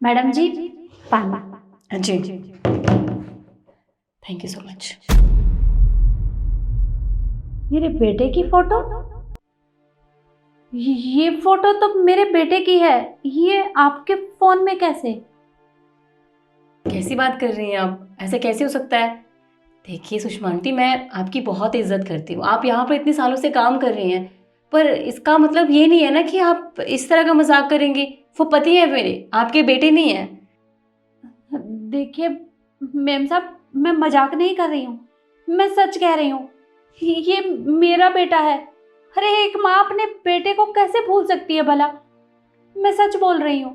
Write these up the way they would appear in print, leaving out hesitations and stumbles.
Madam जी, पानी। हाँ जी, thank you so much. मेरे बेटे की फोटो? ये फोटो तो मेरे बेटे की है। ये आपके फोन में कैसे? कैसी बात कर रही हैं आप? ऐसे कैसे हो सकता है? देखिए सुषमा आंटी, मैं आपकी बहुत इज्जत करती हूँ। आप यहाँ पर इतने सालों से काम कर रही हैं, पर इसका मतलब ये नहीं है ना कि आप इस तरह का मजाक करेंगी। वो पति है मेरे, आपके बेटे नहीं है। देखिए मैम साहब, मैं मजाक नहीं कर रही हूँ, मैं सच कह रही हूँ। ये मेरा बेटा है। अरे एक माँ अपने बेटे को कैसे भूल सकती है भला? मैं सच बोल रही हूँ।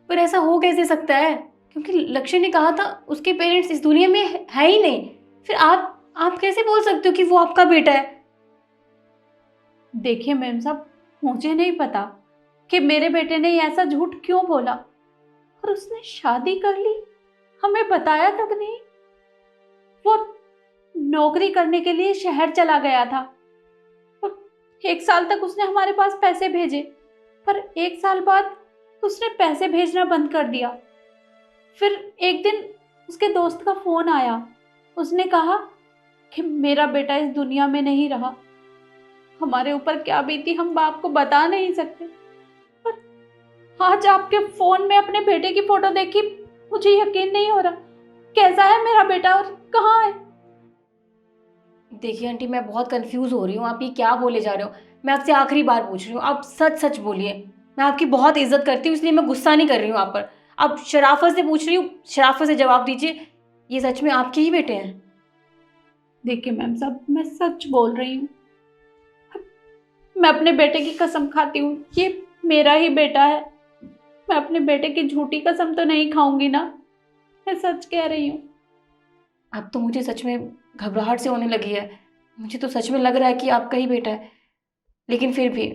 पर ऐसा हो कैसे सकता है? क्योंकि लक्ष्य ने कहा था उसके पेरेंट्स इस दुनिया में है ही नहीं। फिर आप कैसे बोल सकते हो कि वो आपका बेटा है? देखिए मैम साहब, मुझे नहीं पता कि मेरे बेटे ने ऐसा झूठ क्यों बोला, और उसने शादी कर ली, हमें बताया तक नहीं। वो नौकरी करने के लिए शहर चला गया था और 1 साल तक उसने हमारे पास पैसे भेजे, पर 1 साल बाद उसने पैसे भेजना बंद कर दिया। फिर एक दिन उसके दोस्त का फोन आया। उसने कहा कि मेरा बेटा इस दुनिया में नहीं रहा। हमारे ऊपर क्या बीती हम बाप को बता नहीं सकते। पर आज आपके फोन में अपने बेटे की फोटो देखी, मुझे यकीन नहीं हो रहा। कैसा है मेरा बेटा और कहाँ है? देखिए आंटी, मैं बहुत कंफ्यूज हो रही हूँ। आप ये क्या बोले जा रहे हो? मैं आपसे आखिरी बार पूछ रही हूँ, आप सच सच बोलिए। मैं आपकी बहुत इज्जत करती हूँ, इसलिए मैं गुस्सा नहीं कर रही हूँ आप पर। आप शराफत से पूछ रही हूँ, शराफत से जवाब दीजिए। ये सच में आपके ही बेटे हैं? देखिए मैम साहब, मैं सच बोल रही हूँ। मैं अपने बेटे की कसम खाती हूँ, ये मेरा ही बेटा है। मैं अपने बेटे की झूठी कसम तो नहीं खाऊंगी ना। मैं सच कह रही हूँ। अब तो मुझे सच में घबराहट से होने लगी है। मुझे तो सच में लग रहा है कि आपका ही बेटा है। लेकिन फिर भी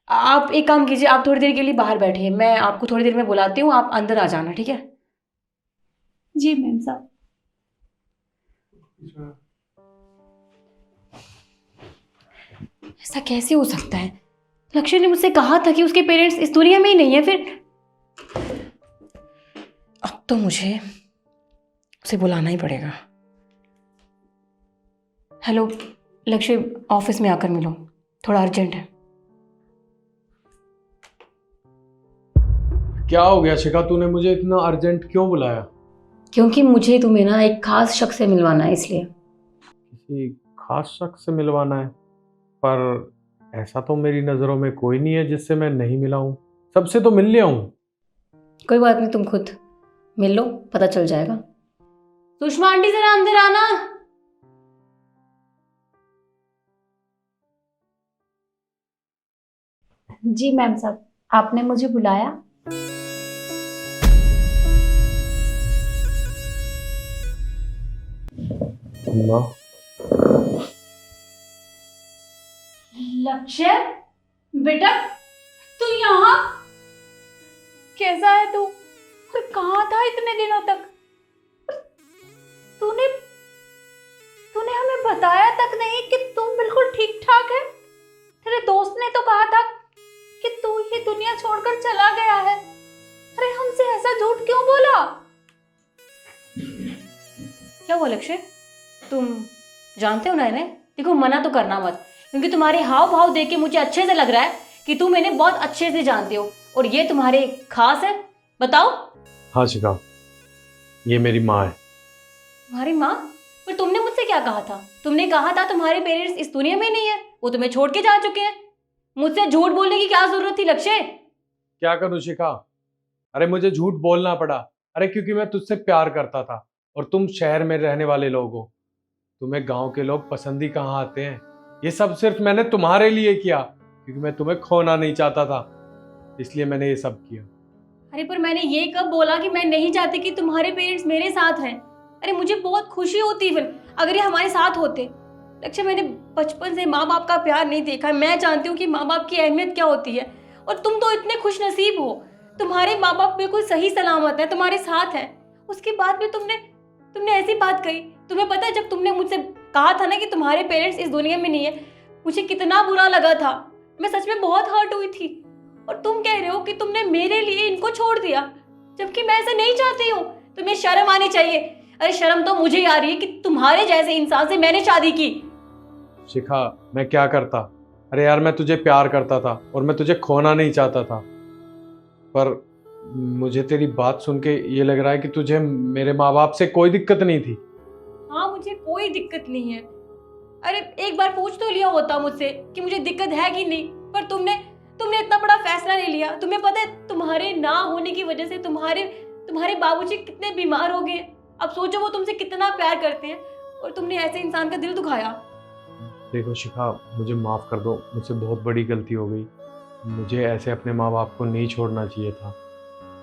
आप एक काम कीजिए, आप थोड़ी देर के लिए बाहर बैठिए, मैं आपको थोड़ी देर में बुलाती हूँ, आप अंदर आ जाना, ठीक है? जी मैम साहब। ऐसा कैसे हो सकता है? लक्ष्य ने मुझसे कहा था कि उसके पेरेंट्स इस दुनिया में ही नहीं है। फिर अब तो मुझे उसे बुलाना ही पड़ेगा। हेलो लक्ष्य, ऑफिस में आकर मिलो, थोड़ा अर्जेंट है। क्या हो गया शिखा, तूने मुझे इतना अर्जेंट क्यों बुलाया? क्योंकि मुझे तुम्हें ना एक खास शख्स से मिलवाना है, इसलिए। किसी खास शख्स से मिलवाना है? पर ऐसा तो मेरी नज़रों में कोई नहीं है जिससे मैं नहीं मिला हूँ। सबसे तो मिल लिया हूँ। कोई बात नहीं, तुम खुद मिल लो, पता चल जाएगा। सुषमा आंटी जरा अंदर आना। जी मैम साहब, आपने मुझे बुलाया? अम्मा, लक्ष्य बेटा, तू यहाँ? कैसा है तू? और कहाँ था इतने दिनों तक? तूने तूने हमें बताया तक नहीं कि तू बिल्कुल ठीक ठाक है। तेरे दोस्त ने तो कहा था कि तू ये दुनिया छोड़कर चला गया है। अरे हमसे ऐसा झूठ क्यों बोला? क्या हुआ लक्ष्य? तुम जानते हो ना इन्हें? देखो, मना तो करना मत, क्योंकि तुम्हारे हाव भाव देख के मुझे अच्छे से लग रहा है कि तुम इन्हें बहुत अच्छे से जानते हो और ये तुम्हारे खास है। बताओ। हाँ शिखा, ये मेरी माँ है। तुम्हारी माँ? पर तुमने मुझसे क्या कहा था? तुमने कहा था तुम्हारे पेरेंट्स इस दुनिया में नहीं है, वो तुम्हें छोड़ के जा चुके हैं। मुझसे झूठ बोलने की क्या जरूरत थी लक्ष्य? क्या करूँ शिखा? अरे मुझे झूठ बोलना पड़ा। अरे क्योंकि मैं तुझसे प्यार करता था और तुम शहर में रहने वाले लोग हो। तुम्हें गांव के लोग पसंद ही कहाँ आते हैं। ये सब सिर्फ मैंने तुम्हारे लिए किया, क्योंकि मैं तुम्हें खोना नहीं चाहता था, इसलिए मैंने ये सब किया। अरे पर मैंने ये कब बोला कि मैं नहीं चाहती कि तुम्हारे पेरेंट्स मेरे साथ हैं? अरे मुझे बहुत खुशी होती फिर अगर ये हमारे साथ होते। लक्ष्य, मैंने बचपन से माँ बाप का प्यार नहीं देखा। मैं जानती हूँ कि माँ बाप की अहमियत क्या होती है, और तुम तो इतने खुश नसीब हो। तुम्हारे माँ बाप बिल्कुल सही सलामत है, तुम्हारे साथ हैं। उसके बाद भी तुमने तुमने ऐसी बात कही। तुम्हें पता है, जब तुमने मुझसे कहा था ना कि तुम्हारे पेरेंट्स इस दुनिया में नहीं है, मुझे कितना बुरा लगा था। मैं सच में बहुत हर्ट हुई थी। और तुम कह रहे हो कि तुमने मेरे लिए इनको छोड़ दिया, जबकि मैं ऐसा नहीं चाहती हूँ। तुम्हें शर्म आनी चाहिए। अरे शर्म तो मुझे ही आ रही है कि तुम्हारे जैसे इंसान से मैंने शादी की। शिखा, मैं क्या करता? अरे यार, मैं तुझे प्यार करता था और मैं तुझे खोना नहीं चाहता था, पर मुझे तेरी बात सुन के ये लग रहा है कि तुझे मेरे माँ बाप से कोई दिक्कत नहीं थी। हाँ, मुझे कोई दिक्कत नहीं है। अरे एक बार पूछ तो लिया होता मुझसे कि मुझे दिक्कत है कि नहीं, पर तुमने इतना बड़ा फैसला नहीं लिया। तुम्हें पता है तुम्हारे ना होने की वजह से तुम्हारे बाबूजी कितने बीमार हो गए। अब सोचो वो तुमसे कितना प्यार करते हैं और तुमने ऐसे इंसान का दिल दुखाया। देखो शिखा, मुझे माफ़ कर दो, मुझसे बहुत बड़ी गलती हो गई। मुझे ऐसे अपने माँ बाप को नहीं छोड़ना चाहिए था,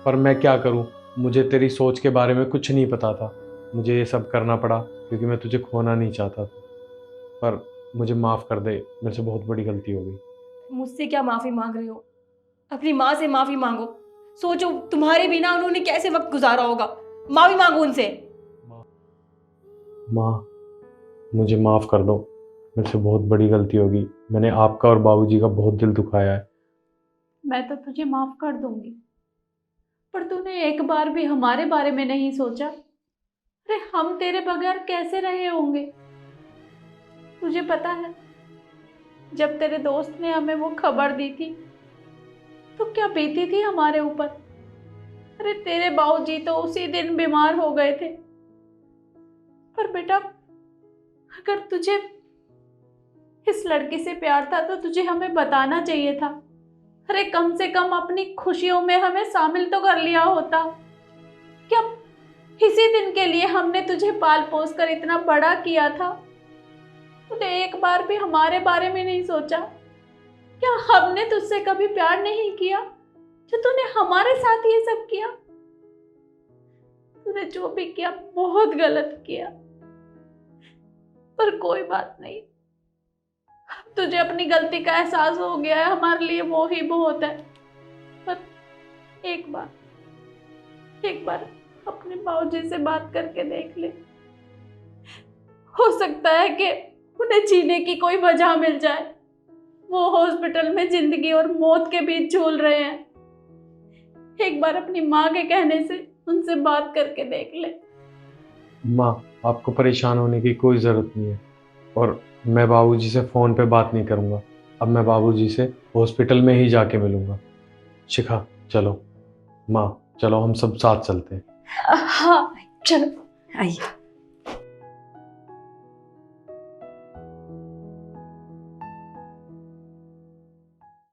पर मैं क्या करूँ, मुझे तेरी सोच के बारे में कुछ नहीं पता था। मुझे ये सब करना पड़ा क्योंकि मैं तुझे खोना नहीं चाहता था, पर मुझे माफ़ कर दे, मेरे से बहुत बड़ी गलती हो गई। मुझसे क्या माफी मांग रहे हो? अपनी माँ से माफी मांगो। सोचो तुम्हारे बिना उन्होंने कैसे वक्त गुजारा होगा। माफी मांगो उनसे। माँ, मुझे माफ़ कर दो, मेरे से बहुत बड़ी गलती होगी। मैंने आपका और बाबूजी का बहुत दिल दुखाया है। मैं तो तुझे माफ कर दूंगी, पर तूने एक बार भी हमारे बारे में नहीं सोचा। अरे हम तेरे बगैर कैसे रहे होंगे? तुझे पता है, जब तेरे दोस्त ने हमें वो खबर दी थी तो क्या बीती थी हमारे ऊपर। अरे तेरे बाबूजी तो उसी दिन बीमार हो गए थे। पर बेटा, अगर तुझे इस लड़की से प्यार था तो तुझे हमें बताना चाहिए था। अरे कम से कम अपनी खुशियों में हमें शामिल तो कर लिया होता। क्या इसी दिन के लिए हमने तुझे पाल पोस कर इतना बड़ा किया था, तूने एक बार भी हमारे बारे में नहीं सोचा? क्या हमने तुझसे कभी प्यार नहीं किया जो तूने हमारे साथ ये सब किया? तूने जो भी किया बहुत गलत किया, पर कोई बात नहीं। अब तुझे अपनी गलती का एहसास हो गया है, हमारे लिए वो ही बहुत है। पर एक बार अपने बाबूजी से बात करके देख ले। हो सकता है कि उन्हें जीने की कोई वजह मिल जाए। वो हॉस्पिटल में जिंदगी और मौत के बीच झूल रहे हैं। एक बार अपनी माँ के कहने से उनसे बात करके देख ले। माँ, आपको परेशान होने की कोई ज़रूरत नहीं है, और मैं बाबूजी से फ़ोन पे बात नहीं करूँगा। अब मैं बाबूजी से हॉस्पिटल में ही जाके मिलूँगा। शिखा, चलो। माँ, चलो हम सब साथ चलते हैं। हाँ चलो आइए।